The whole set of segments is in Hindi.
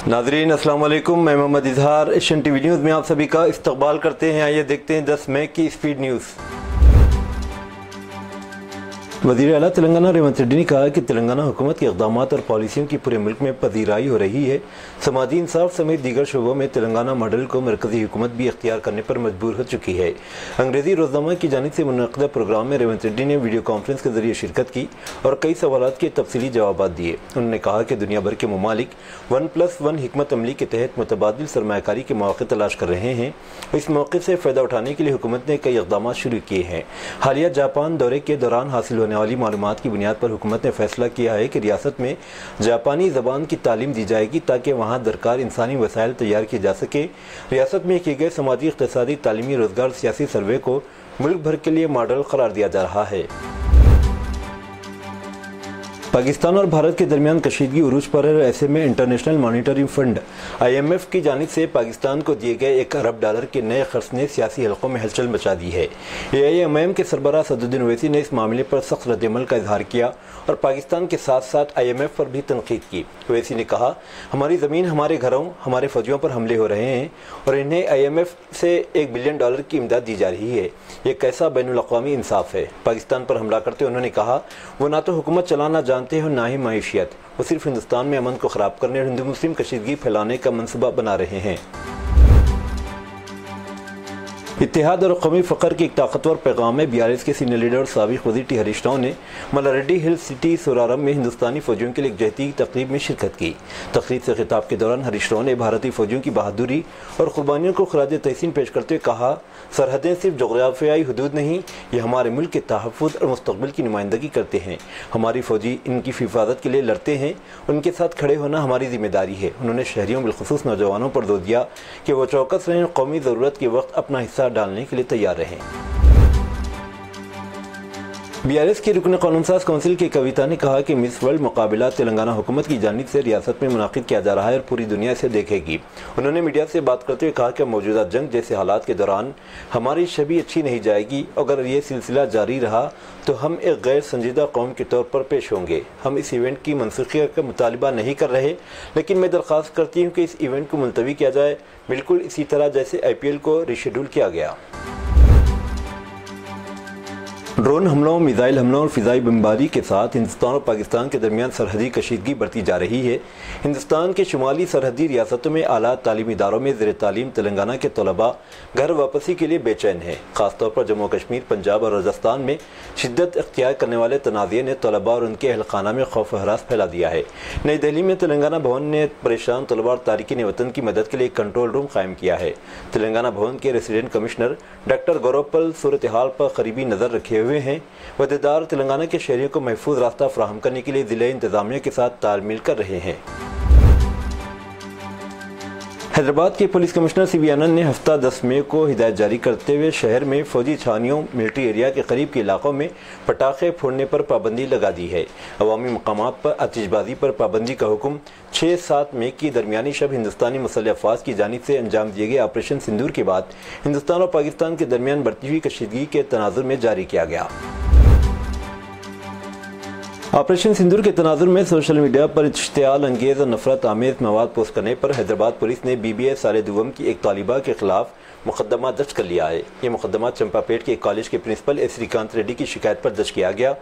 नाज़रीन अस्सलाम वालेकुम, मैं Mohammad Izhar Asian TV news में आप सभी का इस्तकबाल करते हैं। आइए देखते हैं 10 मई की स्पीड न्यूज़। वज़ीर आला तेलंगाना रेवंत रेड्डी ने कहा कि तेलंगाना हुकूमत के इक़दाम और पॉलिसियों की पूरे मुल्क में पजीराई हो रही है। समाजी इंसाफ समेत दीगर शोबों में तेलंगाना मॉडल को मरकज़ी हुकूमत भी इख्तियार करने पर मजबूर हो चुकी है। अंग्रेज़ी रोज़नामा की जानिब से मुनक़दा प्रोग्राम में रेवंत रेड्डी ने वीडियो कॉन्फ्रेंस के जरिए शिरकत की और कई सवालात के तफसीली जवाब दिए। उन्होंने कहा कि दुनिया भर के ममालिक 1+1 हिकमत अमली के तहत मुतबादिल सरमायाकारी के मौक़े तलाश कर रहे हैं। इस मौके से फ़ायदा उठाने के लिए हुकूमत ने कई इक़दाम शुरू किए हैं। हालिया जापान दौरे के दौरान हासिल होने वाली मालूमात की बुनियाद पर हुकूमत ने फैसला किया है कि रियासत में जापानी ज़बान की तालीम दी जाएगी ताकि वहाँ दरकार इंसानी वसाइल तैयार किए जा सके। रियासत में किए गए समाजी, इक़्तिसादी, तालीमी, रोज़गार, सियासी सर्वे को मुल्क भर के लिए मॉडल करार दिया जा रहा है। पाकिस्तान और भारत के दरमियान कशीदगी उरूज पर है। ऐसे में इंटरनेशनल मॉनिटरी फंड IMF की जानिब से पाकिस्तान को दिए गए $1 अरब के नए खर्च ने सियासी हलकों में हलचल मचा दी है। AIMM के सरबराह सदुद्दीन ओवैसी ने इस मामले पर सख्त रद्द-ए-अमल का इजहार किया और पाकिस्तान के साथ साथ IMF पर भी तनकीद की। ओवैसी ने कहा, हमारी ज़मीन, हमारे घरों, हमारे फौजियों पर हमले हो रहे हैं और इन्हें IMF से $1 बिलियन की इमदाद दी जा रही है। ये कैसा बैनुल-अक़वामी इंसाफ है। पाकिस्तान पर हमला करते उन्होंने कहा, वो ना तो हुकूमत चलाना जानते हो, ना ही माईशियत। वो सिर्फ हिंदुस्तान में अमन को ख़राब करने और हिंदू मुस्लिम कशीदगी फैलाने का मनसूबा बना रहे हैं। इत्तेहाद और कौमी फ़ख्र के एक ताकतवर पैगाम में BRS के सीनियर लीडर और साबिक़ वज़ीर टी हरीश राव ने मल्लारेड्डी हिल सिटी सोरारम में हिंदुस्तानी फ़ौजियों के लिए एक जहती तक़रीब में शिरकत की। तक़रीब से खिताब के दौरान हरीश राव ने भारतीय फ़ौजियों की बहादुरी और क़ुर्बानियों को ख़राज तहसीन पेश करते हुए कहा, सरहदें सिर्फ जोग्राफियाई हदूद नहीं, ये हमारे मुल्क के तहफ़्फ़ुज़ और मुस्तक़बिल की नुमाइंदगी करते हैं। हमारी फ़ौजी इनकी हिफाजत के लिए लड़ते हैं, उनके साथ खड़े होना हमारी ज़िम्मेदारी है। उन्होंने शहरियों, बिलख़ुसूस नौजवानों पर जोर दिया कि वो चौकस रहें, कौमी ज़रूरत के वक्त अपना हिस्सा डालने के लिए तैयार रहें। BRS की रुकन क़ानूनसाज़ कौंसिल की कविता ने कहा कि मिस वर्ल्ड मुकाबला तेलंगाना हुकूमत की जानिब से रियासत में मुनाकिद किया जा रहा है और पूरी दुनिया इसे देखेगी। उन्होंने मीडिया से बात करते हुए कहा कि मौजूदा जंग जैसे हालात के दौरान हमारी छवि अच्छी नहीं जाएगी। अगर ये सिलसिला जारी रहा तो हम एक गैर संजीदा कौम के तौर पर पेश होंगे। हम इस इवेंट की मनसूखी का मुतालबा नहीं कर रहे, लेकिन मैं दरख्वास्त करती हूँ कि इस इवेंट को मुलतवी किया जाए, बिल्कुल इसी तरह जैसे IPL को रीशेड्यूल किया गया। ड्रोन हमलों, मिसाइल हमलों और फ़िज़ाई बमबारी के साथ हिंदुस्तान और पाकिस्तान के दरमियान सरहदी कशीदगी बढ़ती जा रही है। हिंदुस्तान के शुमाली सरहदी रियासतों में आला तालीमी इदारों में ज़ेर तालीम तेलंगाना के तलबा घर वापसी के लिए बेचैन हैं। ख़ासतौर पर जम्मू कश्मीर, पंजाब और राजस्थान में शिद्दत इख्तियार करने वाले तनाज़े ने तलबा और उनके अहलखाना में खौफ व हरास फैला दिया है। नई दिल्ली में तेलंगाना भवन ने परेशान तलबा और तारिकीन वतन की मदद के लिए एक कंट्रोल रूम कायम किया है। तेलंगाना भवन के रेसिडेंट कमिश्नर डॉक्टर गौरवपल सूरत हाल पर करीबी नज़र रखे हुए हैं। वहदेदार तेलंगाना के शहरियों को महफूज रास्ता फराहम करने के लिए ज़िला इंतजामिया के साथ तालमेल कर रहे हैं। हैदराबाद के पुलिस कमिश्नर CB आनंद ने हफ्ता 10 मई को हिदायत जारी करते हुए शहर में फौजी छावनियों, मिलिट्री एरिया के करीब के इलाकों में पटाखे फोड़ने पर पाबंदी लगा दी है। अवामी मकामात पर आतिशबाजी पर पाबंदी का हुक्म 6-7 मई की दरमियानी शब हिंदुस्तानी मुसल्लह अफ़वाज की जानिब से अंजाम दिए गए ऑपरेशन सिंदूर के बाद हिंदुस्तान और पाकिस्तान के दरमियान बढ़ती हुई कशीदगी के तनाजुर में जारी किया गया। ऑपरेशन सिंदूर के तनाजुर में सोशल मीडिया पर इश्तियाल अंगेज़ और नफरत आमेज़ मवाद पोस्ट करने पर हैदराबाद पुलिस ने BBS साले दुवम की एक तालिबा के खिलाफ मुकदमा दर्ज कर लिया है। ये मुकदमा चंपापेट के एक कॉलेज के प्रिंसिपल श्रीकांत रेड्डी की शिकायत पर दर्ज किया गया।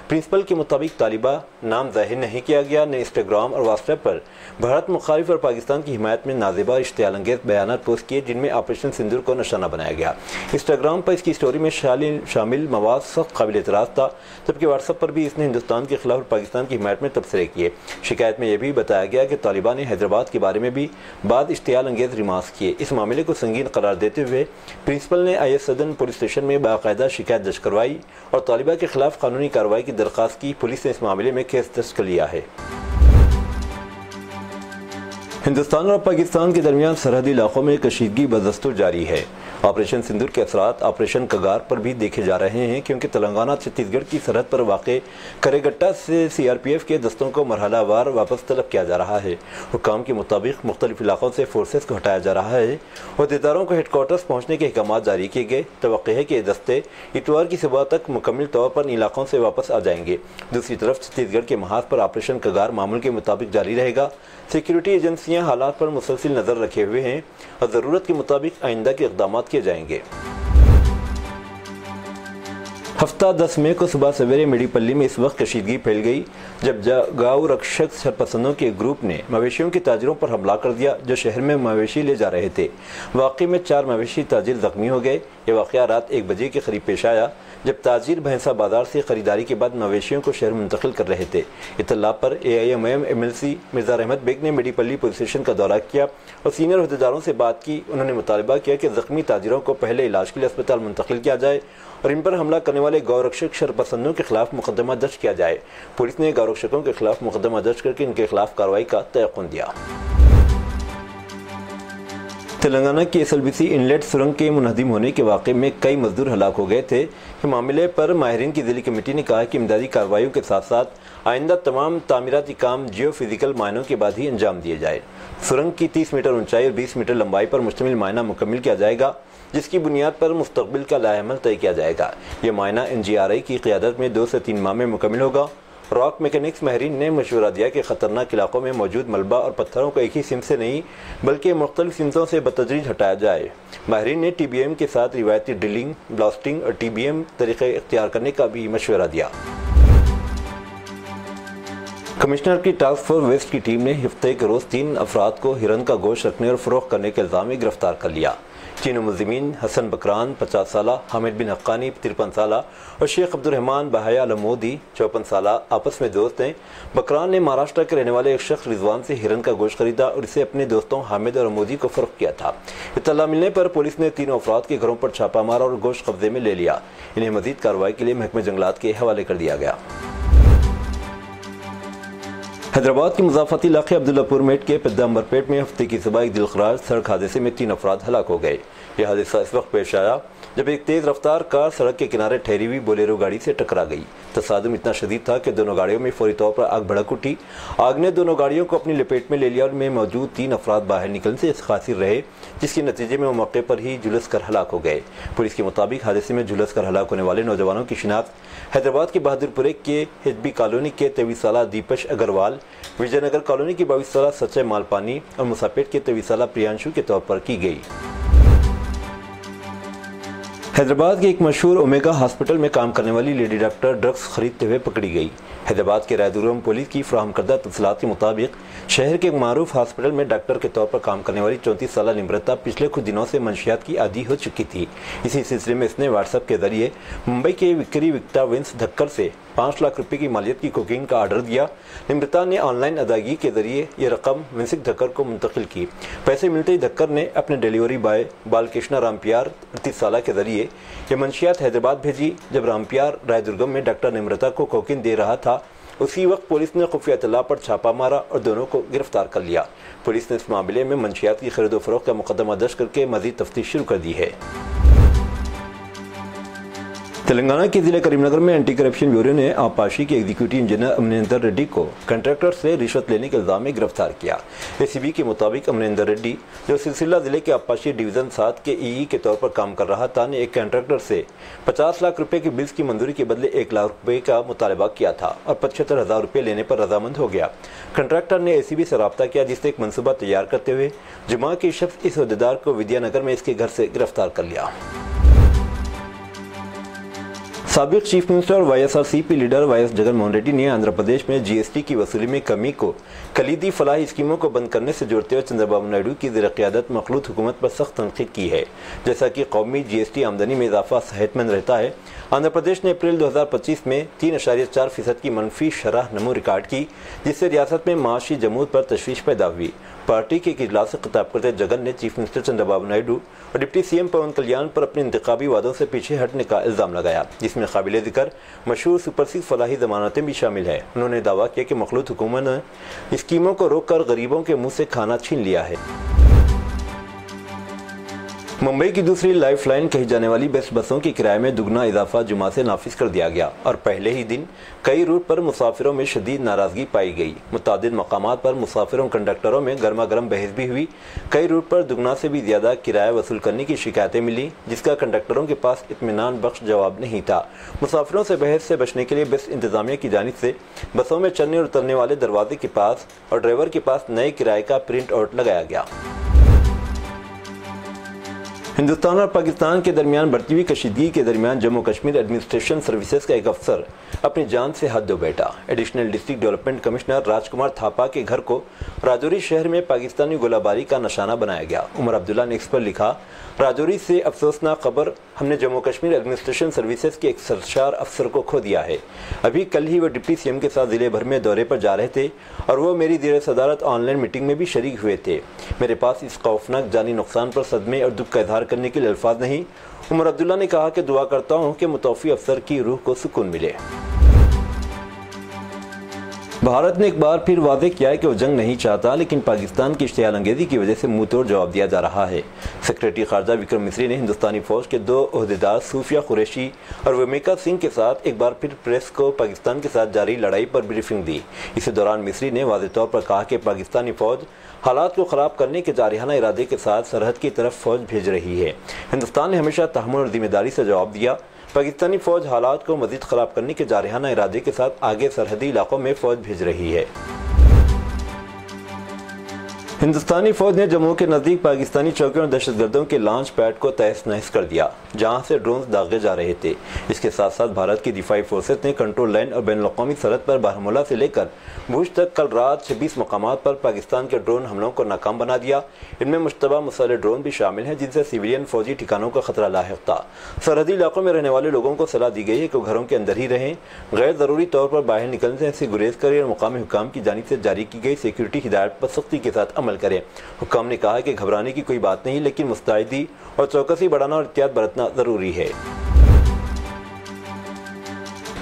प्रिंसिपल के मुताबिक तालिबा नाम जाहिर नहीं किया गया ने इंस्टाग्राम और व्हाट्सएप पर भारत मुखालिफ और पाकिस्तान की हिमायत में नाज़ेबा इश्तियाल अंगेज़ बयानात पोस्ट किए, जिनमें ऑपरेशन सिंदूर को निशाना बनाया गया। इंस्टाग्राम पर इसकी स्टोरी में शामिल मवाद सख्त काबिल एतराज़ था, जबकि व्हाट्सएप पर भी इसने हिंदुस्तान के खिलाफ और पाकिस्तान की हिमायत में तबसरे किए। शिकायत में यह भी बताया गया कि तालिबा ने हैदराबाद के बारे में भी बाद इश्तियाल अंगेज़ रिमार्क्स किए। इस मामले को संगीन करार देते हुए प्रिंसिपल ने IS सदन पुलिस स्टेशन में बाकायदा शिकायत दर्ज करवाई और तालिबा के खिलाफ कानूनी कार्रवाई की दरख्वास्त की। पुलिस ने इस मामले में केस दर्ज कर लिया है। हिंदुस्तान और पाकिस्तान के दरमियान सरहदी इलाकों में कशीदगी बदस्तूर जारी है। ऑपरेशन सिंदूर के असरात ऑपरेशन कगार पर भी देखे जा रहे हैं, क्योंकि तेलंगाना छत्तीसगढ़ की सरहद पर वाक़ करेगट्टा से सीआरपीएफ के दस्तों को मरहलावार वापस तलब किया जा रहा है। हुक्काम के मुताबिक मुख्तलिफ इलाकों से फोर्सेस को हटाया जा रहा है। अहदेदारों को हेडक्वार्टर्स पहुँचने के अहकाम जारी किए गए। तवक्को है कि दस्ते इतवार की सुबह तक मुकम्मल तौर पर इलाकों से वापस आ जाएंगे। दूसरी तरफ छत्तीसगढ़ के महाज पर ऑपरेशन कगार मामूल के मुताबिक जारी रहेगा। सिक्योरिटी एजेंसियां हालात पर मुसलसिल नज़र रखे हुए हैं और ज़रूरत के मुताबिक आइंदा के इक़दाम किए जाएंगे। हफ्ता 10 मई को सुबह सवेरे मेडीपल्ली में इस वक्त कशीदगी फैल गई जब गौ रक्षक शरपसंदों के ग्रुप ने मवेशियों के ताजिरों पर हमला कर दिया जो शहर में मवेशी ले जा रहे थे। वाक़े में 4 मवेशी ताजिर जख्मी हो गए। ये वाक़या रात 1 बजे के करीब पेश आया जब ताजिर भैंसा बाजार से खरीदारी के बाद मवेशियों को शहर मुंतकिल कर रहे थे। इत्तला पर AIMM MLC मिर्ज़ा रहमत बेग ने मेडीपल्ली पुलिस स्टेशन का दौरा किया और सीनियर अहदेदारों से बात की। उन्होंने मुतालबा किया कि ज़ख्मी ताजिरों को पहले इलाज के लिए अस्पताल मुंतकिल किया जाए और इन पर हमला करने वाले गौरक्षक शरपसंदों के खिलाफ मुकदमा दर्ज किया जाए। पुलिस ने गौरक्षकों के खिलाफ मुकदमा दर्ज करके इनके खिलाफ कार्रवाई का तयक़ुन दिया। तेलंगाना की SLBC इनलेट सुरंग के मुनहदिम होने के वाक़े में कई मजदूर हलाक हो गए थे। इस मामले पर माहिरीन की ज़िली कमेटी ने कहा कि इमदादी कार्रवाइयों के साथ साथ आइंदा तमाम तामीराती काम जियो फिजिकल मायनों के बाद ही अंजाम दिए जाए। सुरंग की 30 मीटर ऊंचाई और 20 मीटर लंबाई पर मुश्तमिल मायना मुकम्मल किया जाएगा, जिसकी बुनियाद पर मुस्तकबिल का लाएअमल तय किया जाएगा। ये मायना NGRI की क़ियादत में 2 से 3 माह में मुकम्मल होगा। रॉक मैकेनिक्स माहिरीन ने मशवरा दिया कि ख़तरनाक इलाकों में मौजूद मलबा और पत्थरों को एक ही सिमत से नहीं बल्कि मुख्तलिफ सिमतों से बतदरीज हटाया जाए। माहिरीन ने TBM के साथ रिवायती ड्रिलिंग, ब्लास्टिंग और TBM तरीक़े इख्तियार करने का भी मशवरा दिया। कमिश्नर की टास्क फोर्स वेस्ट की टीम ने हफ्ते के रोज़ 3 अफराद को हिरन का गोश्त रखने और फ़रोख्त करने के इल्ज़ाम में गिरफ्तार कर लिया। तीनों मुलज़िमीन हसन बकरान 50 साल, हामिद बिन हक्कानी 53 साल और शेख अब्दुर्रहमान बहाया अलमोदी 54 साल आपस में दोस्त हैं। बकरान ने महाराष्ट्र के रहने वाले एक शख्स रिजवान से हिरन का गोश्त खरीदा और इसे अपने दोस्तों हामिद और अमोदी को फ़रोख्त किया था। इत्तला मिलने पर पुलिस ने तीनों अफराद के घरों पर छापा मारा और गोश्त कब्जे में ले लिया। इन्हें मज़ीद कार्रवाई के लिए महकमे जंगलात के हवाले कर दिया गया। हैदराबाद के मुज़ाफ़ती इलाके अब्दुल्लापुर मेट के पिद्दांबरपेट में हफ्ते की सुबह एक दिलखराज सड़क हादसे में 3 अफराद हलाक हो गए। यह हादसा इस वक्त पेश आया जब एक तेज़ रफ्तार कार सड़क के किनारे ठहरी हुई बोलेरो गाड़ी से टकरा गई। तसादुम इतना शदीद था कि दोनों गाड़ियों में फौरी तौर पर आग भड़क उठी। आग ने दोनों गाड़ियों को अपनी लपेट में ले लिया और में मौजूद 3 अफराद बाहर निकलने से खासिर रहे, जिसके नतीजे में वो मौके पर ही झुलस कर हलाक हो गए। पुलिस के मुताबिक हादसे में झुलस कर हलाक होने वाले नौजवानों की शिनाख्त हैदराबाद के बहादुरपुरे के हिजबी कॉलोनी के 23 साल दीपश अग्रवाल, विजयनगर कॉलोनी के 22 साल सच्चे मालपानी और मुसापेट के 23 साल प्रियांशु के तौर पर की गई। हैदराबाद के एक मशहूर ओमेगा हॉस्पिटल में काम करने वाली लेडी डॉक्टर ड्रग्स खरीदते हुए पकड़ी गई। हैदराबाद के रायदुर्गम पुलिस की फ्राहम करदा तफसीलात के मुताबिक शहर के एक मारूफ हॉस्पिटल में डॉक्टर के तौर पर काम करने वाली 34 साल निम्रता पिछले कुछ दिनों से मंशियात की आदी हो चुकी थी। इसी सिलसिले में इसने व्हाट्सएप के जरिए मुंबई के विक्री विक्ता विंस धक्कर से 5 लाख रुपए की मालियत की कोकीन का ऑर्डर दिया। निम्रता ने ऑनलाइन अदायगी के जरिए ये रकम विंसिक धक्कर को मुंतकिल की। पैसे मिलते ही धक्कर ने अपने डिलीवरी बॉय बालकृष्णा रामपियार 38 साल के जरिए ये मंशियात हैदराबाद भेजी। जब रामपियार रायदुर्गम में डॉक्टर निम्रता को कोकीन दे रहा था, उसी वक्त पुलिस ने खुफिया इत्तला पर छापा मारा और दोनों को गिरफ्तार कर लिया। पुलिस ने इस मामले में मंशियात की खरीदो फरोख्त का मुकदमा दर्ज करके मजीद तफ्तीश शुरू कर दी है। तेलंगाना के जिले करीमनगर में एंटी करप्शन ब्यूरो ने आपाशी के एग्जीक्यूटिव इंजीनियर अमरिंदर रेड्डी को कंट्रैक्टर से रिश्वत लेने के इल्जाम में गिरफ्तार किया। ACB के मुताबिक अमरिंदर रेड्डी, जो सिलसिला जिले के आपाशी डिवीजन 7 के EE के तौर पर काम कर रहा था, ने एक कंट्रैक्टर से 50 लाख रुपए के बिल्स की मंजूरी के बदले 1 लाख रुपए का मुतालबा किया था और 75,000 रुपये लेने पर रजामंद हो गया। कंट्रैक्टर ने ACB से रब्ता किया, जिससे एक मनसूबा तैयार करते हुए जुमा के शख्स इस अहदेदार को विद्यानगर में इसके घर से गिरफ्तार कर लिया। साबिक चीफ मिनिस्टर और YSRCP leader YS Jagan Mohan Reddy ने आंध्र प्रदेश में GST की वसूली में कमी को कलीदी फलाही स्कीमों को बंद करने से जोड़ते हुए चंद्रबाबू नायडू की ज़ेर क़यादत मखलूत हुकूमत पर सख्त तनकीद की है। जैसा कि कौमी GST आमदनी में इजाफा सेहतमंद रहता है, आंध्र प्रदेश ने अप्रैल 2025 में 3.4% की मनफी शरह नमू रिकॉर्ड की, जिससे रियासत में माशी जमूद पर तशवीश पैदा हुई। पार्टी के एक इजलास से खिताब करते जगन ने चीफ मिनिस्टर चंद्रबाबू नायडू और डिप्टी CM पवन कल्याण पर अपने इंतखाबी वादों से पीछे हटने का इल्ज़ाम लगाया, जिसमें काबिल ज़िक्र मशहूर सुपरसीड फलाही ज़मानतें भी शामिल है। उन्होंने दावा किया कि मखलूत हुकूमत ने स्कीमों को रोककर गरीबों के मुँह से खाना छीन लिया है। मुंबई की दूसरी लाइफ लाइन कही जाने वाली बेस्ट बसों के किराए में दुगना इजाफा जुमा से नाफिज कर दिया गया और पहले ही दिन कई रूट पर मुसाफिरों में शदीद नाराजगी पाई गई। मुतादिद मकामात पर मुसाफिरों कंडक्टरों में गर्मा गर्म बहस भी हुई। कई रूट पर दुगना से भी ज्यादा किराया वसूल करने की शिकायतें मिली, जिसका कंडक्टरों के पास इत्मीनान बख्श जवाब नहीं था। मुसाफिरों से बहस से बचने के लिए बस इंतजामिया की जानिब से बसों में चढ़ने और उतरने वाले दरवाजे के पास और ड्राइवर के पास नए किराए का प्रिंट आउट लगाया गया। हिंदुस्तान और पाकिस्तान के दरमियान बढ़ती हुई कशीदगी के दरमियान जम्मू कश्मीर एडमिनिस्ट्रेशन सर्विसेज का एक अफसर अपनी जान से हाथ धो बैठा। एडिशनल डिस्ट्रिक्ट डेवलपमेंट कमिश्नर राजकुमार थापा के घर को राजौरी शहर में पाकिस्तानी गोलाबारी का निशाना बनाया गया। उमर अब्दुल्ला ने इस पर लिखा, राजौरी से अफसोसनाक खबर, हमने जम्मू कश्मीर एडमिनिस्ट्रेशन सर्विसेज के एक सरशार अफसर को खो दिया है। अभी कल ही वो डिप्टी सीएम के साथ जिले भर में दौरे पर जा रहे थे और वो मेरी ज़ेर सदारत ऑनलाइन मीटिंग में भी शरीक हुए थे। मेरे पास इस खौफनाक जानी नुकसान पर सदमे और दुख का इजहार करने के लिए अल्फाज नहीं। उमर अब्दुल्ला ने कहा कि दुआ करता हूँ कि मुतौफ़ी अफसर की रूह को सुकून मिले। भारत ने एक बार फिर वादे किया है कि वो जंग नहीं चाहता, लेकिन पाकिस्तान की इश्तियाल अंगेज़ी की वजह से मुंह तोड़ जवाब दिया जा रहा है। सेक्रेटरी खारजा विक्रम मिस्री ने हिंदुस्तानी फौज के 2 ओहदेदार सूफिया कुरैशी और वमीका सिंह के साथ एक बार फिर प्रेस को पाकिस्तान के साथ जारी लड़ाई पर ब्रीफिंग दी। इसी दौरान मिस्री ने वाज़ेह तौर पर कहा कि पाकिस्तानी फौज हालात को ख़राब करने के जारिहाना इरादे के साथ सरहद की तरफ फौज भेज रही है। हिंदुस्तान ने हमेशा तहम्मुल और जिम्मेदारी से जवाब दिया। पाकिस्तानी फौज हालात को मज़ीद ख़राब करने के जारिहाना इरादे के साथ आगे सरहदी इलाकों में फौज भेज रही है। हिंदुस्तानी फौज ने जम्मू के नज़दीक पाकिस्तानी चौकियों और दहशतगर्दों के लॉन्च पैड को तहस नहस कर दिया, जहां से ड्रोन दागे जा रहे थे। इसके साथ साथ भारत की दिफाई फोर्सेस ने कंट्रोल लाइन और बैनुल-अक़वामी सरहद पर बारहमुला से लेकर भुज तक कल रात 26 मकामात पर पाकिस्तान के ड्रोन हमलों को नाकाम बना दिया। इनमें मुश्तबा मुसल्लह ड्रोन भी शामिल हैं, जिनसे सिविलियन फौजी ठिकानों का खतरा लाहिक था। सरहदी इलाकों में रहने वाले लोगों को सलाह दी गई है कि घरों के अंदर ही रहें, गैर ज़रूरी तौर पर बाहर निकलने से गुरेज करें और मुकामी हुकाम की जानिब से जारी की गई सिक्योरिटी हिदायत पर सख्ती के साथ अमल करें। हुकाम ने कहा कि घबराने की कोई बात नहीं, लेकिन मुस्तैदी और चौकसी बढ़ाना और एहतियात बरतना ज़रूरी है।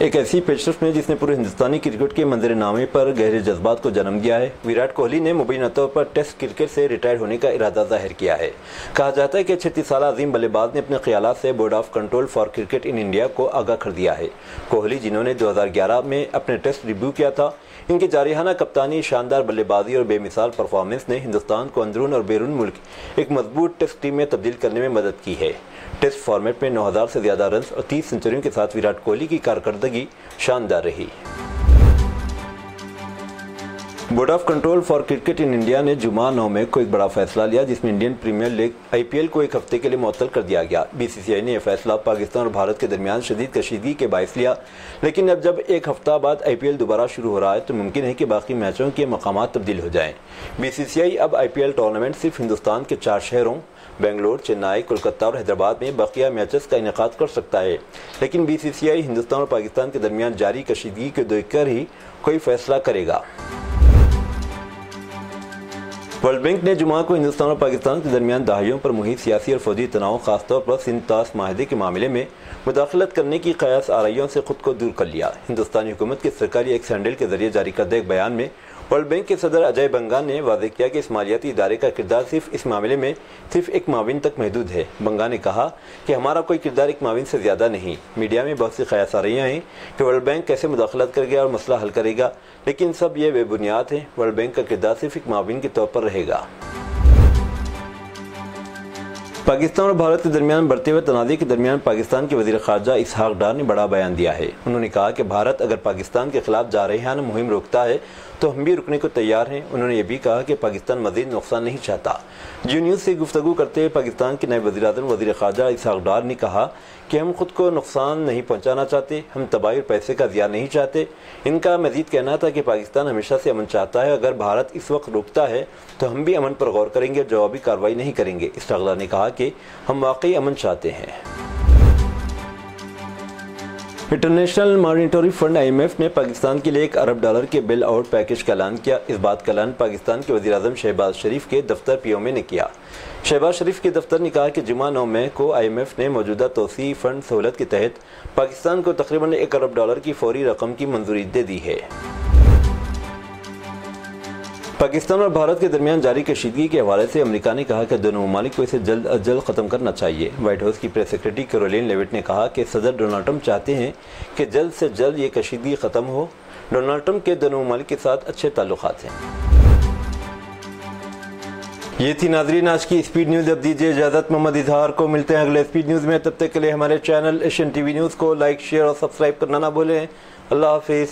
एक ऐसी पेशरफ में जिसने पूरे हिंदुस्तानी क्रिकेट के मंजरनामे पर गहरे जज्बात को जन्म दिया है। विराट कोहली ने मुबैना तौर पर टेस्ट क्रिकेट से रिटायर होने का इरादा जाहिर किया है। कहा जाता है कि 36 साल अजीम बल्लेबाज ने अपने ख्यालात से board of control for cricket in India को आगाह कर दिया है। कोहली, जिन्होंने 2011 में अपने टेस्ट डेब्यू किया था, इनकी जारिहाना कप्तानी, शानदार बल्लेबाजी और बेमिसाल परफॉर्मेंस ने हिंदुस्तान को अंदरून और बैरून मुल्क एक मजबूत टेस्ट टीम में तब्दील करने में मदद की है। टेस्ट फॉर्मेट में 9000 से ज़्यादा रन और 30 सेंचुरियों के साथ विराट कोहली की कारकर्दगी शानदार रही। Board of control for cricket in India ने जुमा 9 मई को एक बड़ा फैसला लिया, जिसमें इंडियन प्रीमियर लीग IPL को एक हफ्ते के लिए मुअत्तल कर दिया गया। BCCI ने यह फैसला पाकिस्तान और भारत के दरमियान शदीद कशीदगी के बायस लिया, लेकिन अब जब एक हफ्ता बाद IPL दोबारा शुरू हो रहा है तो मुमकिन है कि बाकी मैचों के मकामात तब्दील हो जाएं। BCCI अब IPL टूर्नामेंट सिर्फ हिंदुस्तान के 4 शहरों बेंगलोर, चेन्नई, कोलकाता और हैदराबाद में बकिया मैचेस का इनेकाद कर सकता है, लेकिन BCCI हिंदुस्तान और पाकिस्तान के दरमियान जारी कशीदगी को देखकर ही कोई फैसला करेगा। वर्ल्ड बैंक ने जुमा को हिंदुस्तान और पाकिस्तान के दरमियान दहाइयों पर मुहित सियासी और फौजी तनाव, खासतौर पर सिंध-तास माहदे के मामले में मुदाखलत करने की कयास आरइयों से खुद को दूर कर लिया। हिंदुस्तानी हुकूमत के सरकारी एक्स हैंडल के जरिए जारी करदे एक बयान में वर्ल्ड बैंक के सदर अजय बंगा ने वादे किया कि इस मालियाती इदारे का किरदार सिर्फ इस मामले में सिर्फ एक माविन तक महदूद है। बंगा ने कहा कि हमारा कोई किरदार एक माविन से ज़्यादा नहीं। मीडिया में बहुत सी कयास आ रही हैं कि वर्ल्ड बैंक कैसे मुदाखलत करेगा और मसला हल करेगा, लेकिन सब ये बेबुनियाद है। वर्ल्ड बैंक का किरदार सिर्फ एक माविन के तौर पर रहेगा। पाकिस्तान और भारत के दरमियान बढ़ते हुए तनाज़े के दरमियान पाकिस्तान के वज़ीर ख़ारजा इसहाक डार ने बड़ा बयान दिया है। उन्होंने कहा कि भारत अगर पाकिस्तान के खिलाफ जारहाना मुहिम रोकता है तो हम भी रुकने को तैयार हैं। उन्होंने ये भी कहा कि पाकिस्तान मज़ीद नुकसान नहीं चाहता। जियो न्यूज़ से गुफ्तगू करते हुए पाकिस्तान के नए वज़ीर-ए-आज़म वज़ीर ख़ारजा इसहाक डार ने कहा कि हम खुद को नुकसान नहीं पहुँचाना चाहते, हम तबाही और पैसे का ज़िया नहीं चाहते। इनका मज़ीद कहना था कि पाकिस्तान हमेशा से अमन चाहता है, अगर भारत इस वक्त रुकता है तो हम भी अमन पर गौर करेंगे, जवाबी कार्रवाई नहीं करेंगे। इसहाक डार ने कहा कि हम वाकई अमन चाहते हैं। इंटरनेशनल मॉनिटरी फंड IMF ने पाकिस्तान के लिए $1 अरब के बेल आउट पैकेज का ऐलान किया। इस बात का ऐलान पाकिस्तान के वज़ीर-ए-आज़म शहबाज शरीफ के दफ्तर POM ने किया। शहबाज शरीफ के दफ्तर ने कहा कि जुमा 9 मई को IMF ने मौजूदा तोसी फंड सहूलत के तहत पाकिस्तान को तकरीबन $1 अरब की फौरी रकम की मंजूरी दे दी है। पाकिस्तान और भारत के दरमियान जारी कशीदगी के हवाले से अमेरिका ने कहा कि दोनों ममालिक को इसे जल्द अज जल्द ख़त्म करना चाहिए। व्हाइट हाउस की प्रेस सेक्रेटरी कैरोलिन लेविट ने कहा कि सदर डोनाल्ड ट्रंप चाहते हैं कि जल्द से जल्द ये कशीदगी ख़त्म हो। डोनाल्ड ट्रंप के दोनों ममालिक के साथ अच्छे ताल्लुकात हैं। ये थी नाजरीन आज की स्पीड न्यूज़। अब दीजिए इजाज़त, मोहम्मद इजहार को मिलते हैं अगले स्पीड न्यूज़ में। तब तक के लिए हमारे चैनल एशियन टीवी न्यूज़ को लाइक, शेयर और सब्सक्राइब करना ना भूलें। अल्लाह हाफिज़।